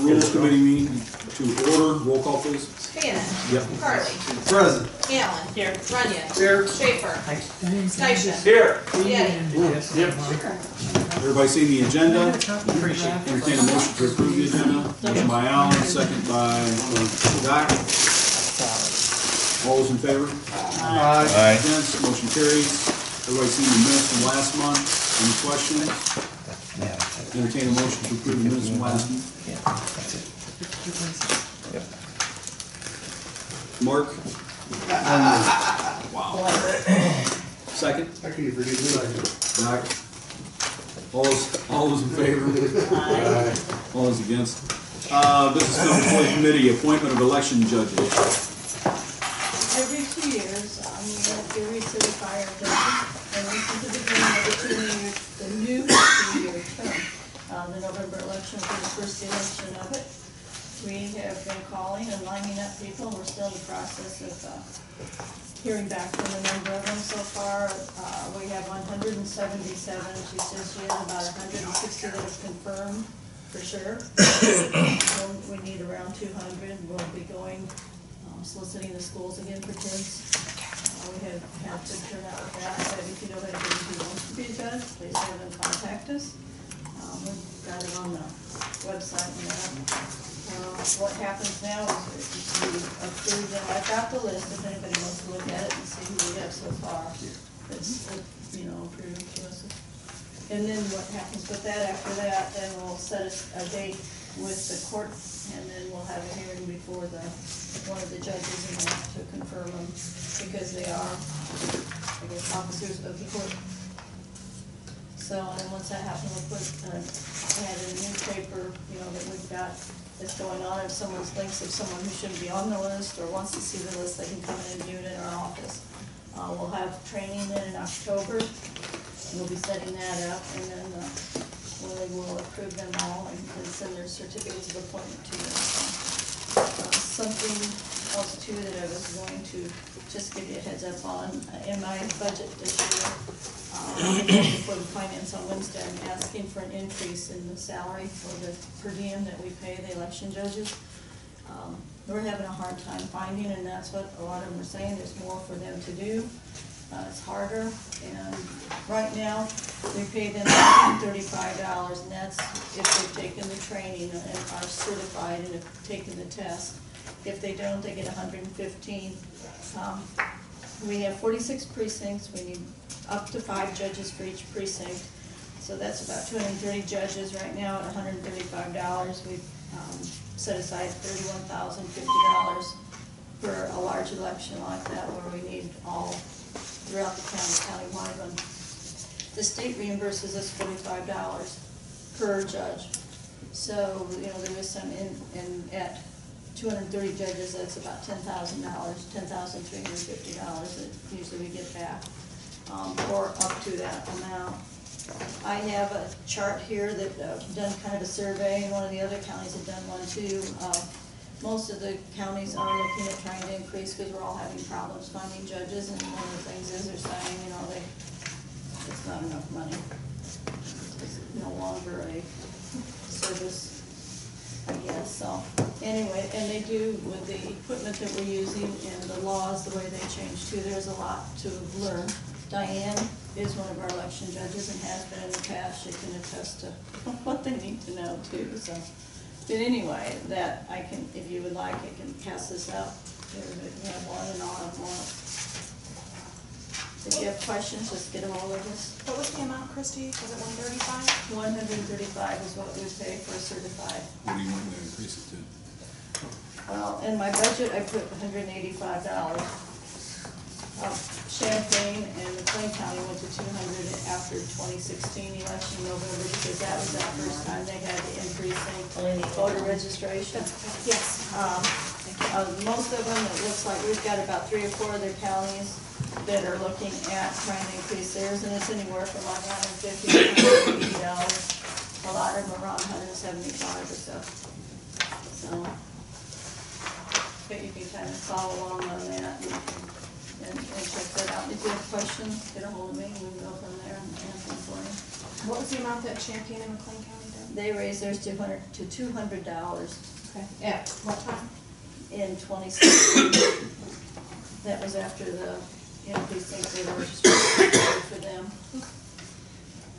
Rules Committee meeting to order. Roll call, please. Shannon. Yep. Carly. Present. Allen. Here. Runyon. Here. Schaefer. Station. Here. Yeti. Yep. Everybody see the agenda? Entertain a motion to approve the agenda. Motion by Allen, second by Doc. All those in favor? Aye. Against, motion carries. Everybody seen the minutes from last month? Any questions? Entertain a motion to approve the minutes from last month. Mark? Wow. Second? Actually, you forget me. Doc? All those in favor? Aye. All those against? Business Committee for the Committee, appointment of election judges. Every 2 years, we have to recertify our judges, and this is the beginning of the new 2-year term. The November election was the first election of it. We have been calling and lining up people. We're still in the process of hearing back from a number of them so far. We have 177. She says she has about 160 that have confirmed for sure. We need around 200. We'll be going soliciting the schools again for kids. We have had good turnout with that. But if you know anybody who wants to be a judge, please have them contact us. We've got it on the website and that. What happens now is we approve them. I've got the list if anybody wants to look at it and see who we have so far. It's, approved to us. And then what happens with that after that, then we'll set a date with the court, and then we'll have a hearing before one of the judges and we'll have to confirm them because they are, I guess, officers of the court. So, and then once that happens, we'll put an ad in the newspaper, that we've got this going on. If someone thinks of someone who shouldn't be on the list or wants to see the list, they can come in and view it in our office. We'll have training then in October. We'll be setting that up, and then we will approve them all and send their certificates of appointment to them. Something else too that I was going to just give you a heads up on, in my budget this year, for the finance on Wednesday, I'm asking for an increase in the salary for the per diem that we pay the election judges. We're having a hard time finding, and that's what a lot of them are saying, there's more for them to do. It's harder, and right now, we pay them $135, and that's if they've taken the training and are certified and have taken the test. If they don't, they get $115. We have 46 precincts. We need up to 5 judges for each precinct. So that's about 230 judges right now at $135. We've set aside $31,050 for a large election like that where we need all throughout the countywide one. The state reimburses us $45 per judge. So, there is some at 230 judges, that's about $10,000, $10,350 that usually we get back, or up to that amount. I have a chart here that done kind of a survey, and one of the other counties have done one too. Most of the counties are looking at trying to increase because we're all having problems finding judges, and one of the things is they're saying, it's not enough money. It's no longer a service, I guess. So anyway, and they do with the equipment that we're using and the laws, the way they change too, there's a lot to learn. Diane is one of our election judges and has been in the past. She can attest to what they need to know too. So, but anyway, that I can, if you would like, I can pass this out. Everybody can have one and all have one. If you have questions, just get them all of us. What was the amount, Christy? Was it 135? 135 is what we pay for a certified. What do you want to increase it to? Well, in my budget, I put $185. Champaign and McLean County went to 200 after 2016 election November because that was that first time they had the increasing voter registration. Yes. Most of them, it looks like we've got about 3 or 4 other counties that are looking at trying to increase theirs, and it's anywhere from like $150 to $180. A lot of them are around $175 or so. So, but you can kind of follow along on that and check that out. If you have questions, get a hold of me and we can go from there and answer them for you. What was the amount that Champaign and McLean County did? they raised theirs to $200 Okay, yeah, what time? in 2016. That was after the increase they were supposed to pay for them.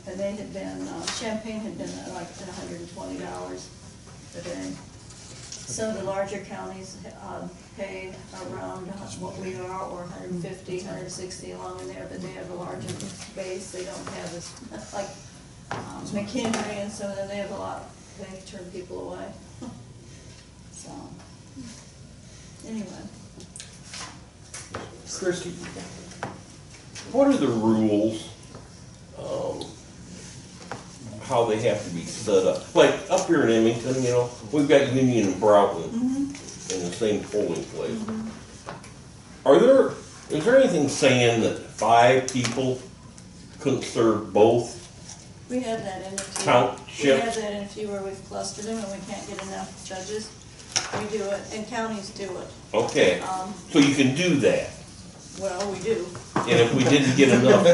And they had been, Champaign had been like at $120 a day. So the larger counties pay around what we are, or 150, 160 along in there, but they have a larger base. They don't have this, like McHenry and some of them, they have a lot, they turn people away. So, anyway. Christie, what are the rules, how they have to be set up? Like up here in Emmington, you know, we've got Union and Broughton in the same polling place. Is there anything saying that 5 people couldn't serve both We have that in a few. We townships? have that in a few where we've clustered them and we can't get enough judges. We do it, and counties do it. Okay, so you can do that, Well, we do. and if we didn't get enough,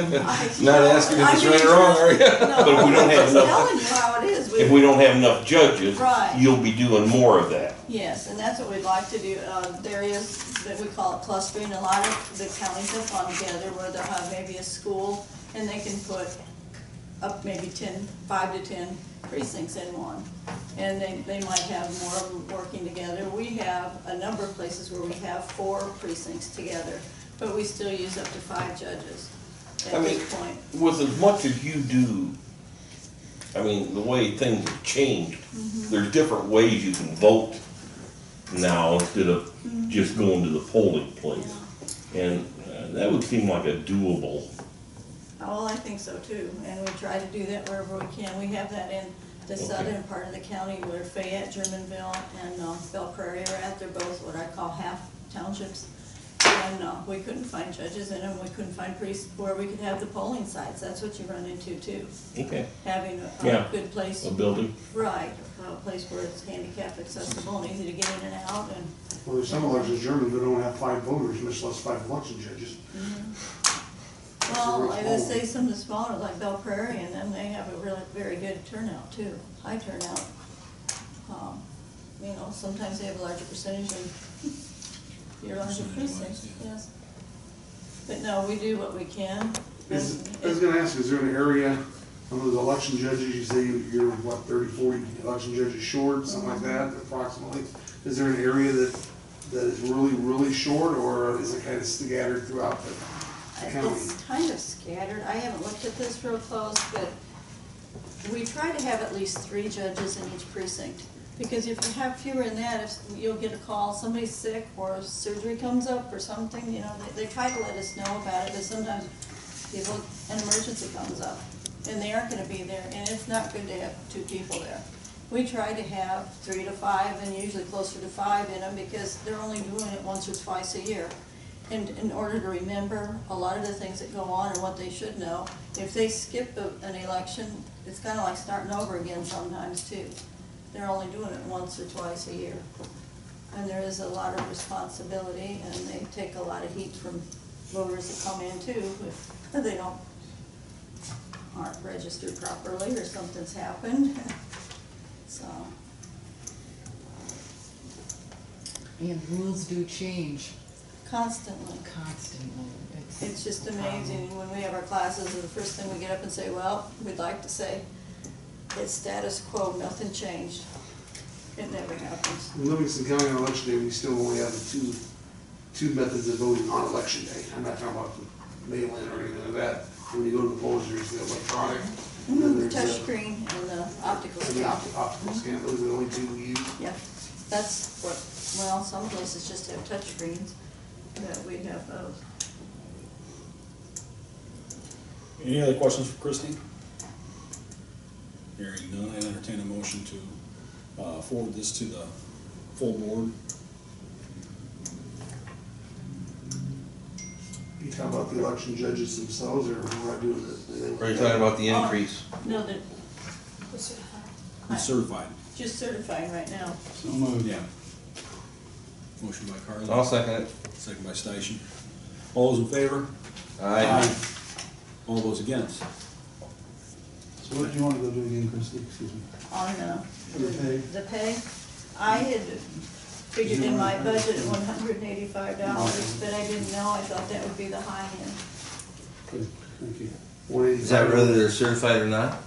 Not asking if it's right or wrong, are you? But if we don't have I'm enough- telling you how it is. if we don't have enough judges, Right. you'll be doing more of that. Yes, and that's what we'd like to do. There is, that we call it clustering. A lot of the counties have gone together where they'll have maybe a school and they can put up maybe 5 to 10 precincts in one. And they might have more of them working together. We have a number of places where we have 4 precincts together, but we still use up to 5 judges I at mean, this point. with as much as you do, I mean, the way things have changed, there's different ways you can vote now instead of just going to the polling place. And that would seem like a doable. Well, I think so too, and we try to do that wherever we can. We have that in the southern part of the county where Fayette, Germanville, and Belle Prairie are at. They're both what I call half townships. And we couldn't find judges in them. We couldn't find priests where we could have the polling sites. That's what you run into too. Okay. Having a Yeah. good place, A building? right, a place where it's handicap accessible and easy to get in and out. And Well, there's some elections in Germany that don't have 5 voters, much less 5 election judges. well, like I say, some of the smaller, like Belle Prairie, and then they have a really very good turnout too, high turnout. You know, sometimes they have a larger percentage than your larger precincts, yes. But no, we do what we can. I was gonna ask, is there an area, on those election judges, you say you're, what, 30, 40 election judges short, something like that, approximately? Is there an area that is really, really short, or is it kind of scattered throughout the county? It's kind of scattered. I haven't looked at this real close, but we try to have at least 3 judges in each precinct. Because if you have fewer than that, if you'll get a call, somebody's sick or surgery comes up or something, you know, they try to let us know about it, but sometimes people, an emergency comes up and they aren't gonna be there, and it's not good to have 2 people there. We try to have 3 to 5 and usually closer to 5 in them because they're only doing it once or twice a year. And in order to remember a lot of the things that go on and what they should know, if they skip an election, it's kinda like starting over again sometimes too. They're only doing it once or twice a year. And there is a lot of responsibility, and they take a lot of heat from voters that come in too, if they aren't registered properly or something's happened. So, And rules do change constantly. constantly. It's just amazing when we have our classes, and the first thing we get up and say, well, we'd like to say, it's status quo, nothing changed. It never happens. In Livingston County on election day, we still only have the two methods of voting on election day. I'm not talking about the mail-in or anything like that. When you go to the polls, there's the electronic, and then there's Touch the screen and the optical and scan. the optical scan. Those are the only 2 we use. Yeah, that's what, well, some places just have touch screens, but we have both. Any other questions for Christie? Hearing none, I entertain a motion to forward this to the full board. You talk about the election judges themselves, or we're not doing it? Are you talking about the increase? No, they're It's certified. just certifying right now. So moved. Yeah. Motion by Carly. I'll second it. Second by Station. All those in favor? Aye. All those against? So what do you want to go do again, Christie, excuse me? On The pay. the pay, I had figured in my budget $185, but I didn't know, I thought that would be the high end. Good, thank you. Is that whether they're certified or not?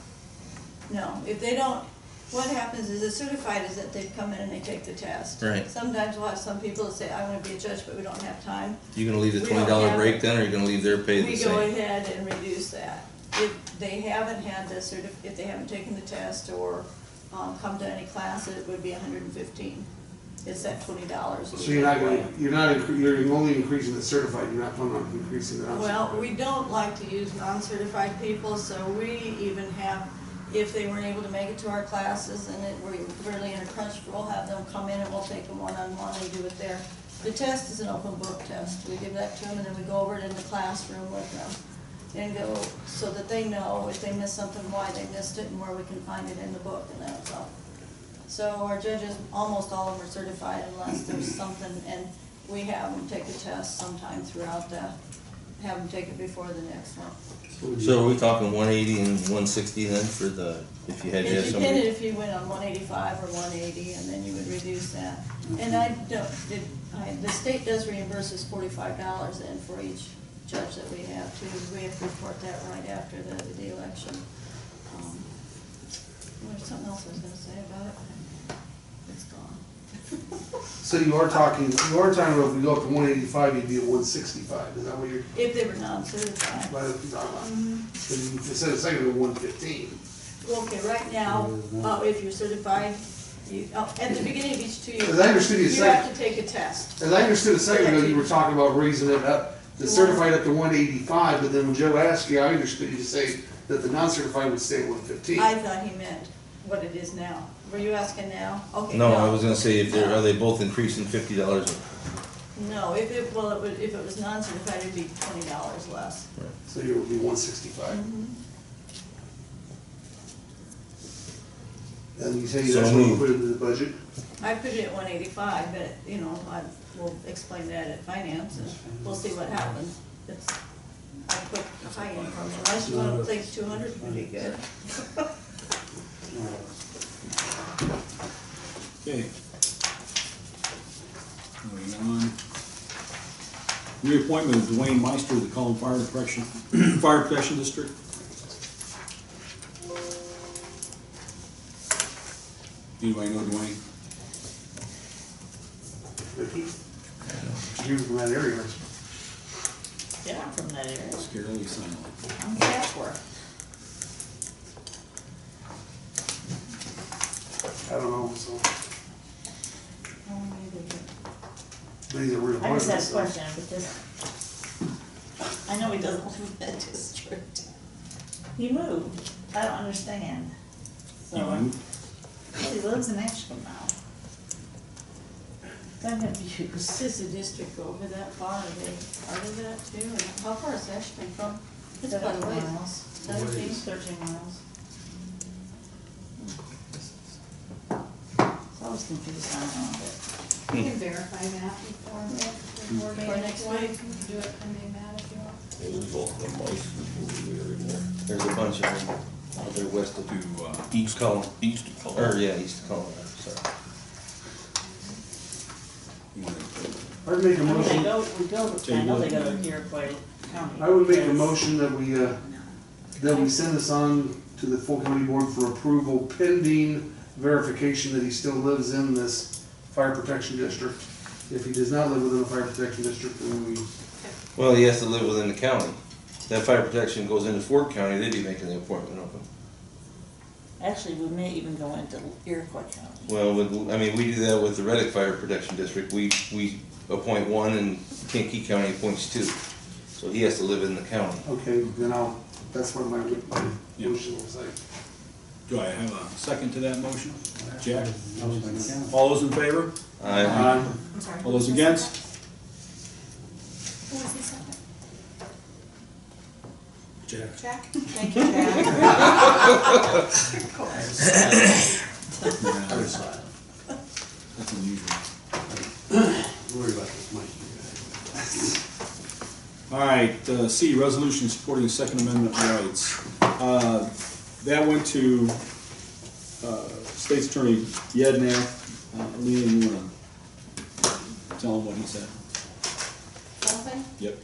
No, if they don't, what happens is, a certified is that they come in and they take the test. Right. Sometimes we'll have some people that say, I wanna be a judge, but we don't have time. You gonna leave the We don't $20 have break it. then, or you gonna leave their pay the We go same? ahead and reduce that. If they haven't had the if they haven't taken the test or, come to any class, it would be $115. It's that $20. So you're not gonna, you're only increasing the certified, you're not planning on increasing the non-certified? Well, we don't like to use non-certified people, so we even have, if they weren't able to make it to our classes and we're really in a crunch, we'll have them come in and we'll take them one-on-one and do it there. The test is an open book test. We give that to them and then we go over it in the classroom with them and go, so that they know if they missed something, why they missed it and where we can find it in the book, and that's all. So our judges, almost all of them are certified unless there's something, and we have them take a test sometime throughout the, have them take it before the next one. So are we talking 180 and 160 then for the, if you had to have It depended somebody? if you went on 185 or 180, and then you would reduce that. And I don't, the state does reimburse us $45 then for each judge that we have too. We have to report that right after the election. There's something else I was gonna say about it. It's gone. So you are talking about if we go up to 185, you'd be at 165, is that what you're, If they were non-certified. by the time? So you instead of saying 115. Okay, right now, if you're certified, at the beginning of each 2 years, As I understood you you saying- have to take a test. As I understood a second ago, you were talking about raising it up, the certified up to 185, but then when Joe asked you, I understood you to say that the non-certified would stay at 115. I thought he meant what it is now. Were you asking now? Okay. No, I was gonna say, if they're, are they both increasing $50? No, if it was non-certified, it'd be $20 less. So you would be 165. And you say So that's what you moved. put into the budget? I put it at 185, but, we'll explain that at finance, and we'll see what happens. I put high income, unless you want to think 200 would be good. Okay. Moving on. Reappointment of Dwayne Meister to the Cullen Fire Protection District. Anybody know Dwayne? Vicki? You're from that area, aren't you? Yeah, I'm from that area. Scarily silent. I'm Chatsworth. I don't know, so, Oh, maybe, but he's a real. I just had a question, because I know he doesn't live in that district. He moved. I don't understand. So, he lives in Ashland now. Doesn't have views. Does the district go over that far? Are they part of that too? And how far is Ashland from? It's quite a 17 ways. miles. 17? 13 miles. So I was confused on that, but. You can verify that before For next week. You can do it pending that if you want. There's both of them Meisters anymore. There's a bunch of them out there west of, To, east Cullen. East of or Cullen. yeah, east of Cullen, sorry. You wanna- I'd make a I mean, motion, I know they go to Iroquois County. I would make a because- motion that we send this on to the full county board for approval pending verification that he still lives in this fire protection district. If he does not live within the fire protection district, then we, Well, he has to live within the county. That fire protection goes into Fort County, they'd be making the appointment of him. Actually, we may even go into Iroquois County. Well, we do that with the Reddick Fire Protection District. We appoint one and Kankakee County appoints two. So he has to live in the county. okay, then that's what my motion will say. Do I have a second to that motion? Jack? All those in favor? I I'm sorry. All those against? Who was the second? Jack. Jack? Thank you, Jack. That's unusual. Don't worry about this, Mike. All right, C, resolution supporting Second Amendment rights. That went to, State's Attorney Yednath. Leanne, you wanna tell him what he said? Something? Yep.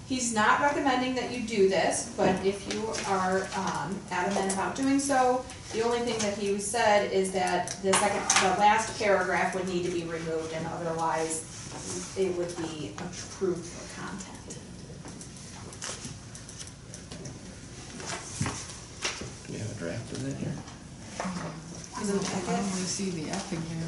He's not recommending that you do this, but if you are adamant about doing so, the only thing that he said is that the last paragraph would need to be removed, and otherwise it would be approved for content. Do we have a draft of that here? Is it in the I packet? only see the Effingham.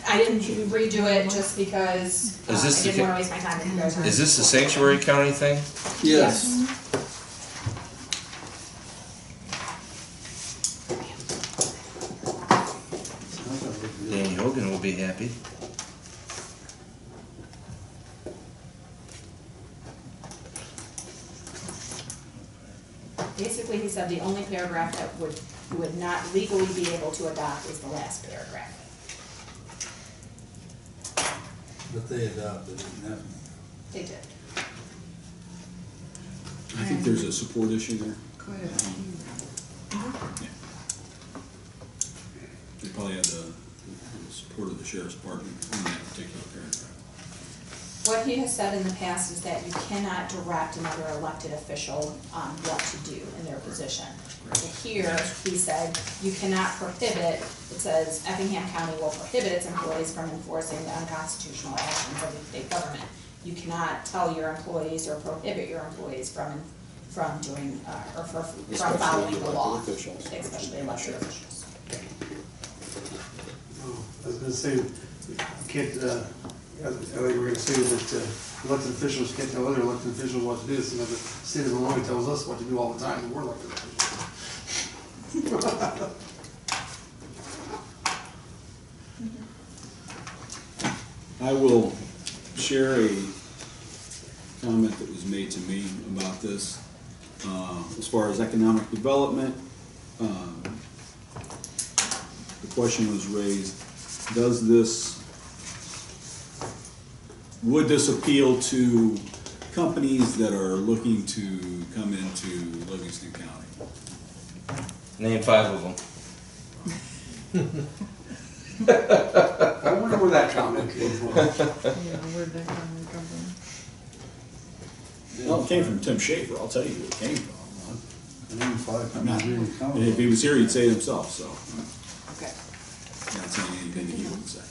I didn't redo it just because I this the didn't ca- wanna waste my time if you guys are. Is this the sanctuary county thing? Yes. Danny Hogan will be happy. Basically, he said the only paragraph that you would not legally be able to adopt is the last paragraph. But they adopted it, and that, They did. I think there's a support issue there. Quite a few. Yeah. They probably had the support of the sheriff's department in that particular paragraph. What he has said in the past is that you cannot direct another elected official on what to do in their position. So here, he said, you cannot prohibit, it says Effingham County will prohibit its employees from enforcing the unconstitutional actions of the state government. You cannot tell your employees or prohibit your employees from doing, from following the law. Officials. Especially elected officials. I was gonna say, you can't, I think we're gonna say that elected officials can't tell other elected officials what to do. So the state of Illinois tells us what to do all the time, and we're elected officials. I will share a comment that was made to me about this. As far as economic development, the question was raised, would this appeal to companies that are looking to come into Livingston County? Name 5 of them. I wonder where that comment came from. Yeah, where'd that come from? Well, it came from Tim Schaefer, I'll tell you where it came from. name five, I'm not, really and counting. if he was here, he'd say it himself, so Okay. I'm not saying anything that he wouldn't say.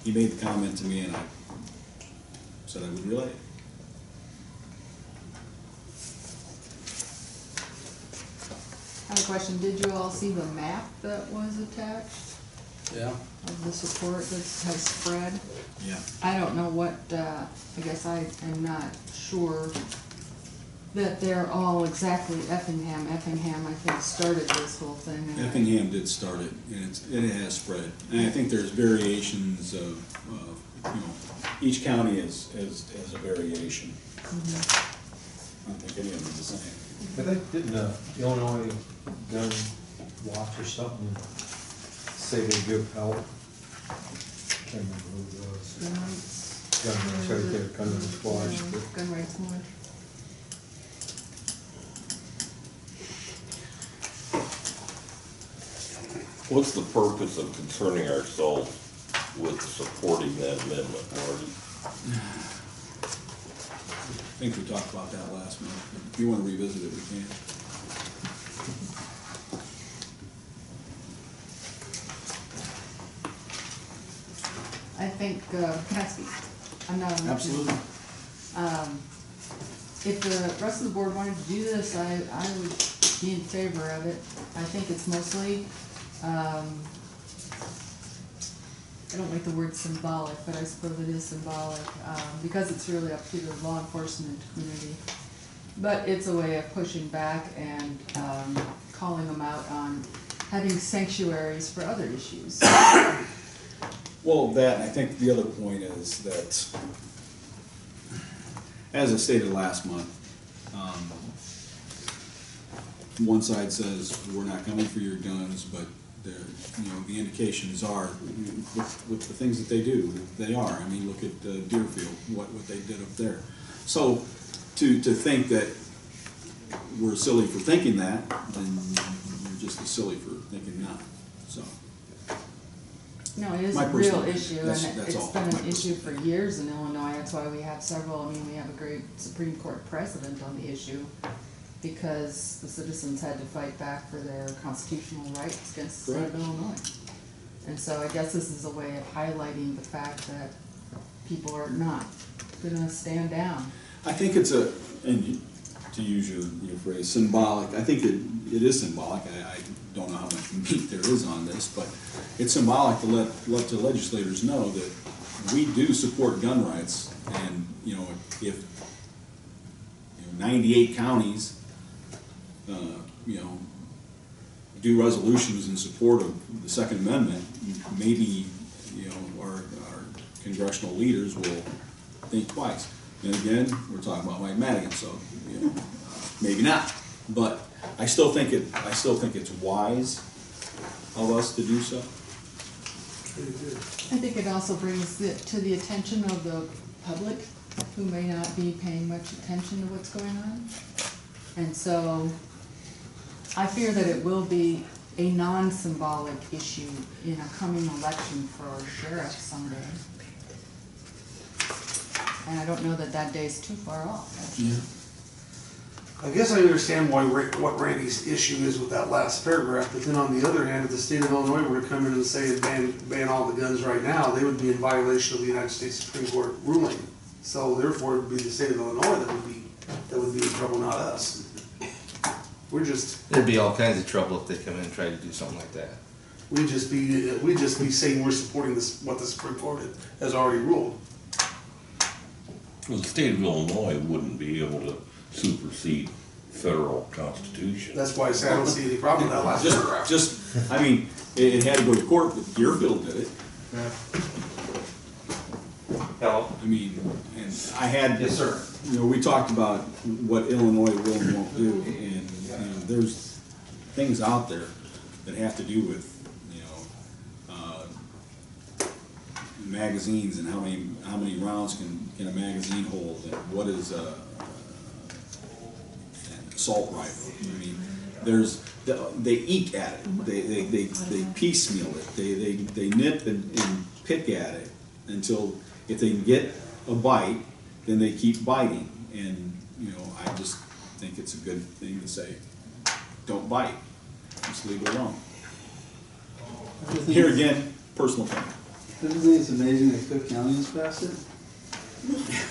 He made the comment to me and I said I would relay it. I have a question, did you all see the map that was attached Yeah, of the support that has spread? Yeah. I don't know what, I guess I am not sure that they're all exactly Effingham. Effingham, I think, started this whole thing. and I- Effingham did start it, and it has spread. And I think there's variations of, each county has a variation. I don't think any of them are the same. but they didn't, Illinois gun watch or something say they give help. Can't remember who it was. Gun rights. Gun rights, right there, gun rights watch, but Gun rights watch. What's the purpose of concerning ourselves with supporting that amendment, Marty? I think we talked about that last month. If you want to revisit it, we can. I think, can I speak? I'm not on the. Absolutely. If the rest of the board wanted to do this, I would be in favor of it. I think it's mostly, I don't like the word symbolic, but I suppose it is symbolic, because it's really up to the law enforcement community. But it's a way of pushing back and, calling them out on having sanctuaries for other issues. Well, that, and I think the other point is that, as I stated last month, one side says, we're not coming for your guns, but the indications are, with the things that they do, they are. I mean, look at Deerfield, what they did up there. So, to think that we're silly for thinking that, then we're just as silly for thinking not, so. No, it is My a real personal issue, and opinion. That's it's all. been My an issue for personal years in Illinois. That's why we have several, I mean, we have a great Supreme Court precedent on the issue, because the citizens had to fight back for their constitutional rights against the state of Correct. Illinois. And so I guess this is a way of highlighting the fact that people are not gonna stand down. I think it's a, and to use your phrase, symbolic, I think it is symbolic. I don't know how much meat there is on this, but it's symbolic to let the legislators know that we do support gun rights, and, you know, if 98 counties, you know, do resolutions in support of the Second Amendment, maybe, you know, our congressional leaders will think twice. And again, we're talking about Mike Madigan, so, you know, maybe not. But I still think it's wise of us to do so. I think it also brings it to the attention of the public, who may not be paying much attention to what's going on. And so I fear that it will be a non-symbolic issue in a coming election for our sheriff someday. And I don't know that that day's too far off, actually. I guess I understand why, what Randy's issue is with that last paragraph, but then on the other hand, if the state of Illinois were to come in and say ban all the guns right now, they would be in violation of the United States Supreme Court ruling. So therefore, it would be the state of Illinois that would be in trouble, not us. We're just, There'd be all kinds of trouble if they come in and try to do something like that. we'd just be saying we're supporting this, what the Supreme Court has already ruled. Well, the state of Illinois wouldn't be able to supersede federal constitution. That's why I say I don't see any problem with that last paragraph. I mean, it had to go to court, but Deerfield did it. Hello? I mean, and I had. Yes, sir. You know, we talked about what Illinois will and won't do, and, you know, there's things out there that have to do with, you know, magazines and how many rounds can a magazine hold, and what is an assault rifle. I mean, they eke at it, they piecemeal it, they nip and pick at it until if they can get a bite, then they keep biting. And, you know, I just think it's a good thing to say, don't bite, just leave it alone. Here again, personal opinion. Don't you think it's amazing that Cook County has passed it?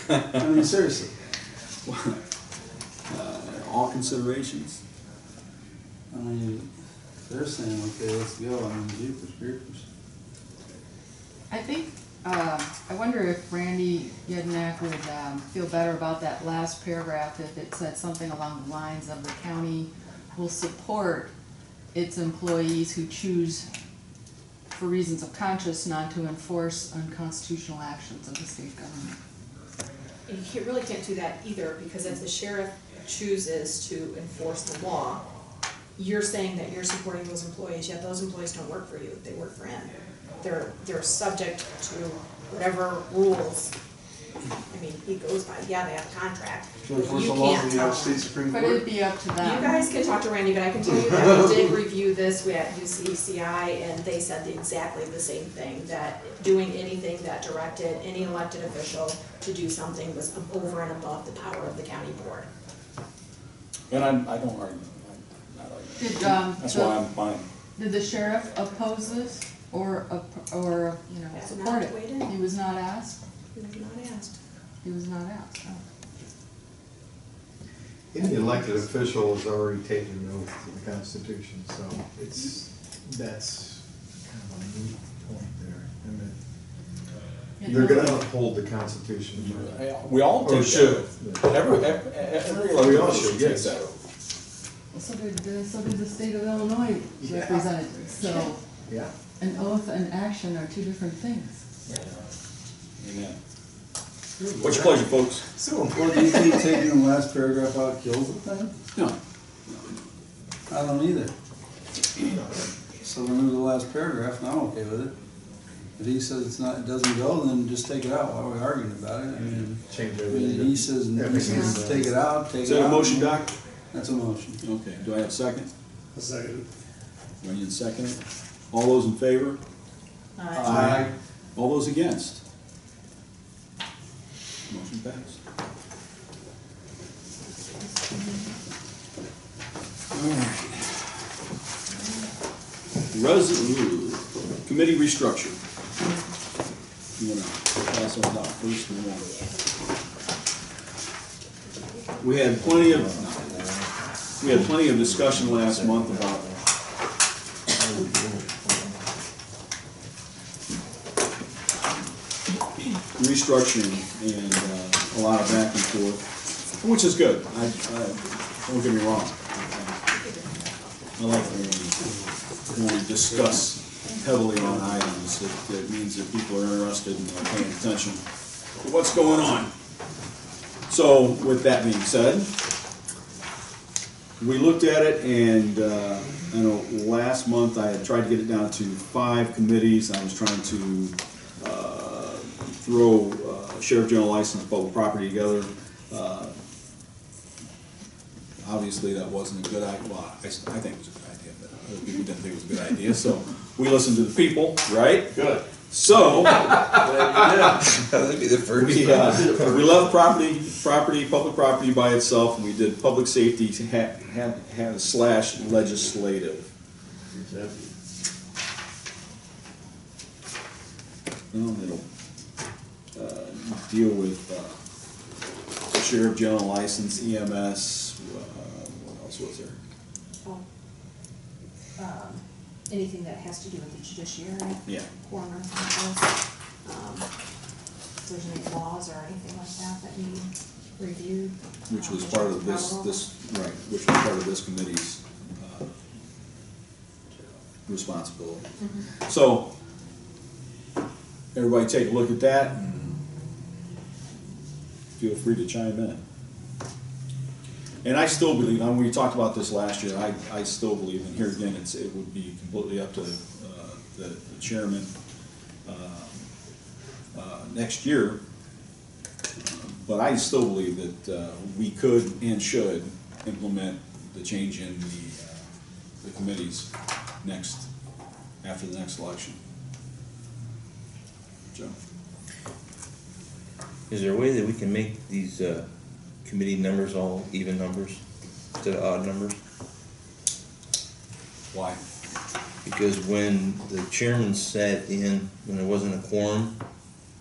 I mean, seriously. All considerations. I mean, they're saying, okay, let's go. I mean, jeepers creepers. I think, I wonder if Randy Yednack would feel better about that last paragraph if it said something along the lines of the county will support its employees who choose, for reasons of conscience, not to enforce unconstitutional actions of the state government. And you really can't do that either, because if the sheriff chooses to enforce the law, you're saying that you're supporting those employees, yet those employees don't work for you, they work for him. They're subject to whatever rules. I mean, he goes by, yeah, they have a contract, To but enforce you the laws of can't the tell United States them. Supreme But it'd Court. be up to them. You guys can talk to Randy, but I can tell you that we did review this, we had UCCI, and they said exactly the same thing, that doing anything that directed any elected official to do something was over and above the power of the county board. And I don't argue. I'm not arguing. Did, That's why I'm fine. Did the sheriff oppose this or you know, Yeah, support not it? weighed in. He was not asked? He was not asked. He was not asked, oh. Any elected official has already taken an oath to the Constitution, so that's kind of a moot point there. I mean, they're gonna uphold the Constitution. We all Or take that. should. Every We elected all official should, takes yes. that oath. Well, so did the state of Illinois representatives, so Yeah. an oath and action are two different things. Amen. What's your pleasure, folks? So, Well, do you think taking the last paragraph out kills the thing? No. I don't either. So remove the last paragraph and I'm okay with it. If he says it's not, it doesn't go, then just take it out. Why are we arguing about it? I mean, Change I everything. mean, he says take it out, take it out. Is that a motion, Doc? That's a motion. Okay, do I have a second? A second. Ryan second it. All those in favor? Aye. All those against? Motion passed. Alright. Committee restructure. You wanna pass those out first and then? We had plenty of discussion last month about restructuring and a lot of back and forth, which is good. I don't get me wrong. I like when we discuss heavily on items. It means that people are interested and are paying attention to what's going on. So with that being said, we looked at it, and I know last month I had tried to get it down to 5 committees. I was trying to throw Sheriff General License, public property together. Obviously, that wasn't a good idea. Well, I think it was a good idea, but other people didn't think it was a good idea. So we listened to the people, right? Good. So That'd be the first. we left property, public property by itself, and we did public safety slash legislative. It'll deal with Sheriff General License, EMS, what else was there? Anything that has to do with the judiciary, Yeah. coroner, if there's any laws or anything like that that need reviewed. Which was part of which was part of this committee's responsibility. So, everybody take a look at that and feel free to chime in. And I still believe, and we talked about this last year, I still believe, and here again, it would be completely up to the chairman next year, but I still believe that we could and should implement the change in the committees after the next election. Joe? Is there a way that we can make these committee numbers all even numbers instead of odd numbers? Why? Because when the chairman sat in, when there wasn't a quorum,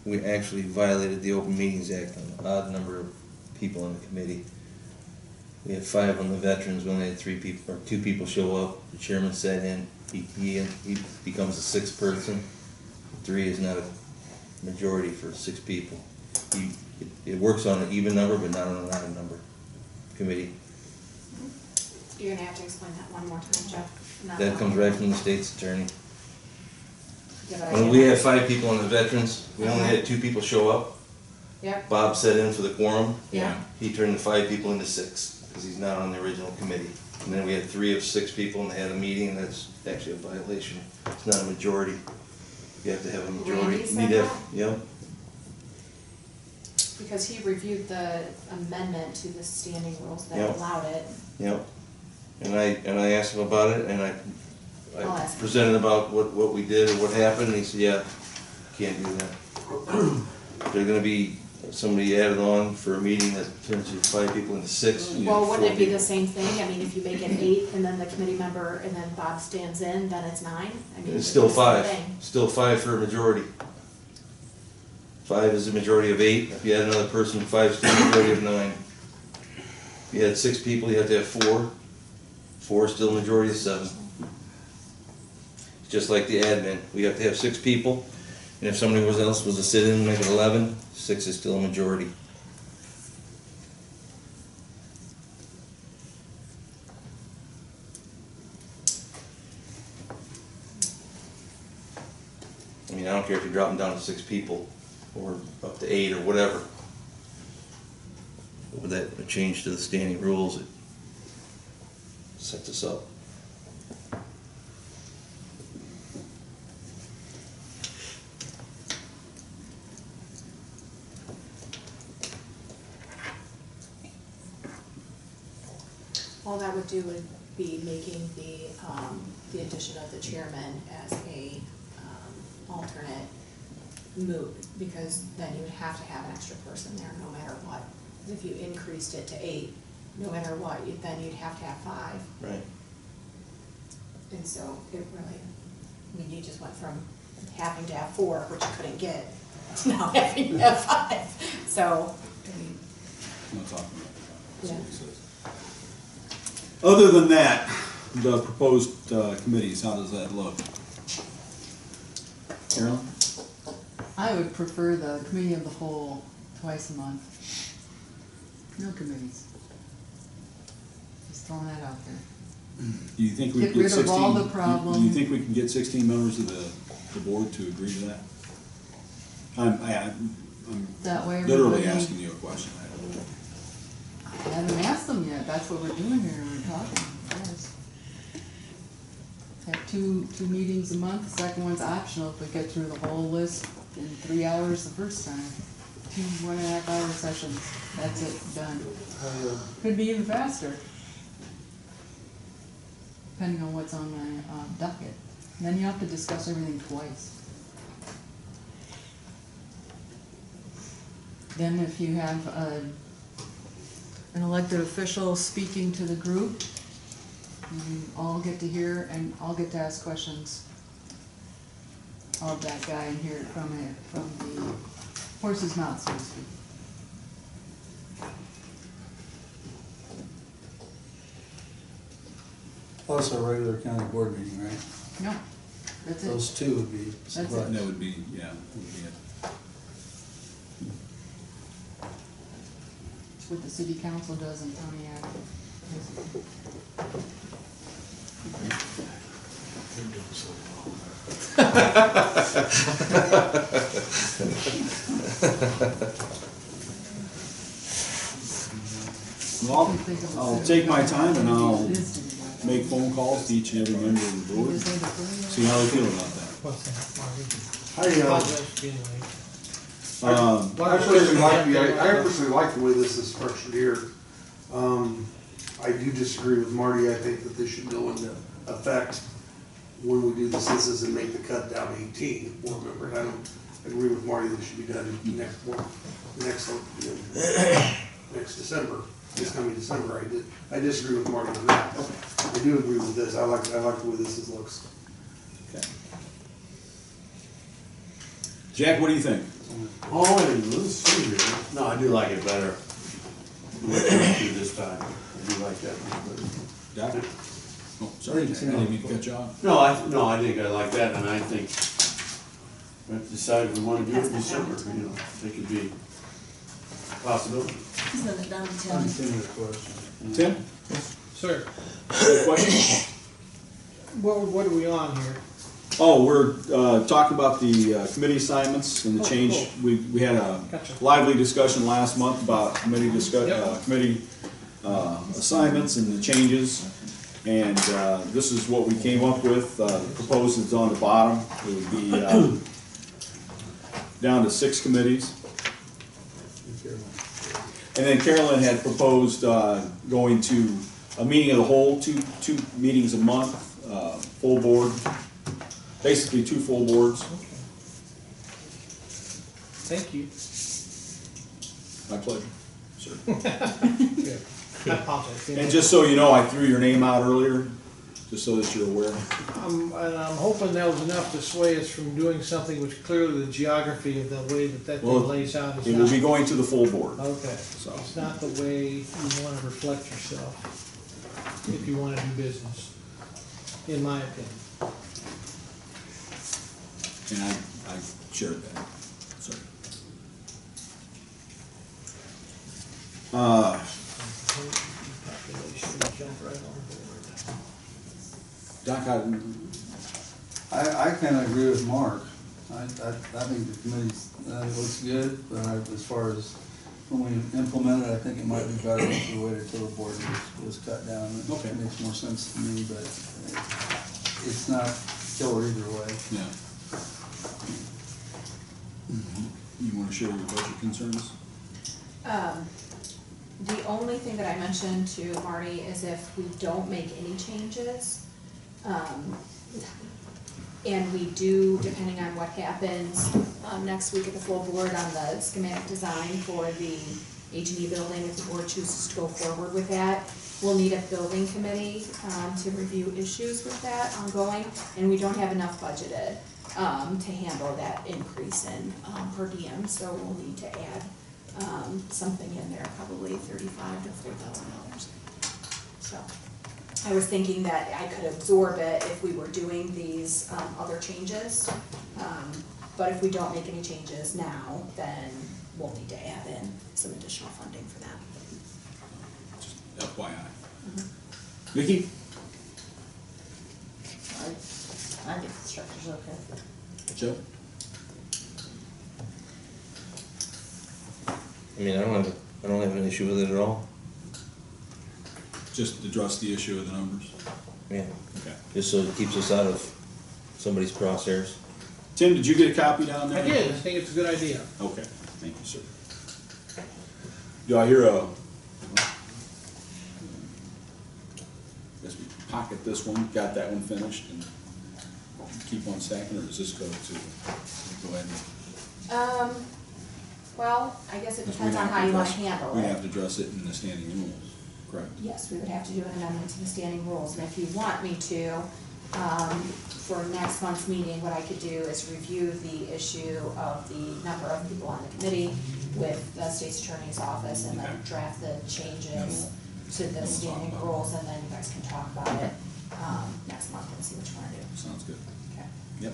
we actually violated the Open Meetings Act on an odd number of people on the committee. We had 5 on the veterans, we only had 3 people, or 2 people show up. The chairman sat in, he becomes the 6th person. 3 is not a majority for 6 people. It works on an even number, but not on an odd number committee. You're gonna have to explain that one more time, Jeff. That comes right from the state's attorney. Yeah, but I When get we it. had 5 people on the veterans, we only had 2 people show up. Yep, Bob sat in for the quorum. yeah, He turned the 5 people into 6, because he's not on the original committee. And then we had 3 of 6 people, and they had a meeting, and that's actually a violation. It's not a majority. You have to have a majority. Randy You said need to have- that? Yep. because he reviewed the amendment to the standing rules that Yep. allowed it. Yep. And I asked him about it, and I'll I ask him. presented about what we did or what happened, and he said, yeah, can't do that. There's gonna be somebody added on for a meeting that turns your 5 people into 6. you Well, have wouldn't 4 it be the people. same thing? I mean, if you make it 8 and then the committee member and then Bob stands in, then it's 9? I mean, It's still the same 5, thing. still 5 for a majority. 5 is a majority of 8, if you add another person, 5 is still a majority of 9. If you had 6 people, you have to have 4, 4 is still a majority of 7. It's just like the admin, we have to have 6 people, and if somebody else was to sit in and make it 11, 6 is still a majority. I mean, I don't care if you drop them down to 6 people, or up to 8, or whatever. But with that change to the standing rules, it sets us up. All that would do would be making the addition of the chairman as a, alternate moot, because then you would have to have an extra person there no matter what. If you increased it to 8, no matter what, then you'd have to have 5. Right. And so it really, I mean, you just went from having to have 4, which you couldn't get, to now having to have 5. So, I mean, not talking about that. That's what he says. Other than that, the proposed committees, how does that look? Carolyn? I would prefer the committee of the whole twice a month. No committees. Just throwing that out there. Do you think we Get can get rid of 16? all the Do you problems. think we can get 16 members of the board to agree to that? I'm That way literally everybody- asking you a question. I don't know. I haven't asked them yet, that's what we're doing here, we're talking, yes. Have two meetings a month, the second one's optional if we get through the whole list in 3 hours the first time. 2 1.5-hour sessions, that's it, done. Could be even faster. Depending on what's on my docket. And then you have to discuss everything twice. Then if you have an elected official speaking to the group, you all get to hear and all get to ask questions of that guy and hear it from the horse's mouth, so to speak. Plus our regular county board meeting, right? No, that's it. Those two would be That's it. suffice. That would be, yeah, would be it. It's what the city council does in Pontiac. Well, You can think of a I'll city take my time and council I'll that is to do that. make phone calls to each and every member of the board, Just say the first- see how they feel about that. What's that, Marty? I Apologize for being late. I personally like the way this is structured here. I do disagree with Marty. I think that this should go into effect when we do the census and make the cut down to 18 board members. I don't agree with Marty that it should be done next December, this coming December. I disagree with Marty on that. I do agree with this. I like the way this looks. Okay. Jack, what do you think? Oh, and let's see here. No, I do like it better. What you went through this time. I do like that one better. Doc? Oh, sorry, Jack, I didn't mean to cut you off. No, I think I like that, and I think we have to decide if we wanna do it in December, you know, it could be a possibility. He's gonna done Tim. Unintended question. Tim? Sir, Any questions? what are we on here? Oh, we're talking about the committee assignments and the Oh, change. cool. We had a Gotcha. lively discussion last month about committee Yep. committee assignments and the changes. And this is what we came up with. The proposed is on the bottom. It would be down to 6 committees. And then Carolyn had proposed going to a meeting of the whole, two meetings a month, full board. Basically 2 full boards. Thank you. My pleasure, sir. Good. I apologize. And just so you know, I threw your name out earlier, just so that you're aware. And I'm hoping that was enough to sway us from doing something which clearly the geography of the way that Well, thing lays out is It will be not. going to the full board. Okay, So. it's not the way you wanna reflect yourself if you wanna do business, in my opinion. And I shared that, sorry. Population jump right on board. Doc, I kinda agree with Mark. I think the committee's, looks good, but as far as when we implement it, I think it might be better if we waited till the board was cut down. Okay. It makes more sense to me, but it's not killer either way. yeah. You wanna share your budget concerns? The only thing that I mentioned to Marty is if we don't make any changes, and we do, depending on what happens, next week at the full board on the schematic design for the H&E building, if the board chooses to go forward with that, we'll need a building committee, to review issues with that ongoing, and we don't have enough budgeted, to handle that increase in, per diem, so we'll need to add, something in there, probably $3,500 to $4,000. So, I was thinking that I could absorb it if we were doing these, other changes, but if we don't make any changes now, then we'll need to add in some additional funding for that. Just FYI. Vicki? I think the structure's okay. Joe? I mean, I don't have an issue with it at all. Just address the issue of the numbers. Yeah, Okay. just so it keeps us out of somebody's crosshairs. Tim, did you get a copy down there? I did, I think it's a good idea. Okay, thank you, sir. Do I hear a? Guess we pocket this one, got that one finished, and keep on stacking, or does this go ahead and? Well, I guess it Because depends we on have how you wanna address- handle We it. have to address it in the standing rules, correct? Yes, we would have to do an amendment to the standing rules, and if you want me to, for next month's meeting, what I could do is review the issue of the number of people on the committee with the state's attorney's office, and then Okay. draft the changes to then the we'll standing talk about it. rules, and then you guys can talk about it, next month and see what you wanna do. Sounds good. Okay. Yep.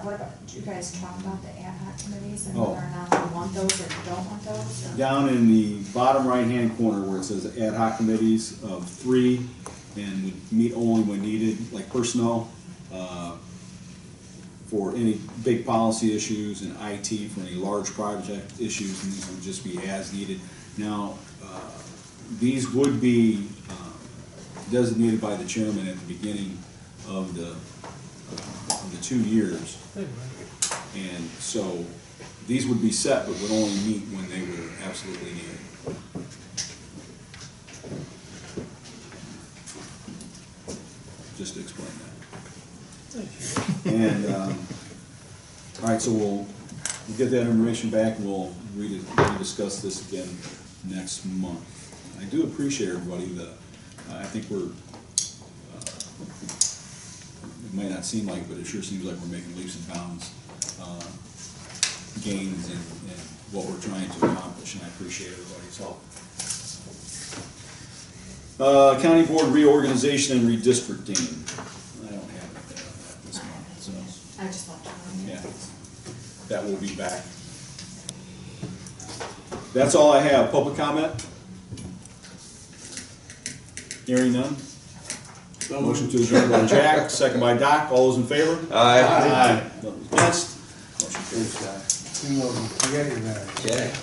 What about, did you guys talk about the ad hoc committees and Oh. whether or not you want those or you don't want those? or- Down in the bottom right-hand corner where it says ad hoc committees of 3, and we meet only when needed, like personnel, for any big policy issues, and IT for any large project issues, and these would just be as needed. Now, these would be designated by the chairman at the beginning of the 2 years. And so, these would be set, but would only meet when they were absolutely needed. Just to explain that. And, all right, so we'll get that information back, and we'll rediscuss this again next month. I do appreciate everybody, I think we're, it might not seem like, but it sure seems like we're making leaps and bounds, gains in what we're trying to accomplish, and I appreciate everybody's help. County Board reorganization and redistricting. I don't have anything on that this month, so, I just left it on there. yeah. That will be back. That's all I have. Public comment? Hearing none? Motion to adjourn by Jack, second by Doc. All those in favor? Aye. Those against? Motion carries. Two of them, forget your marriage. Jack.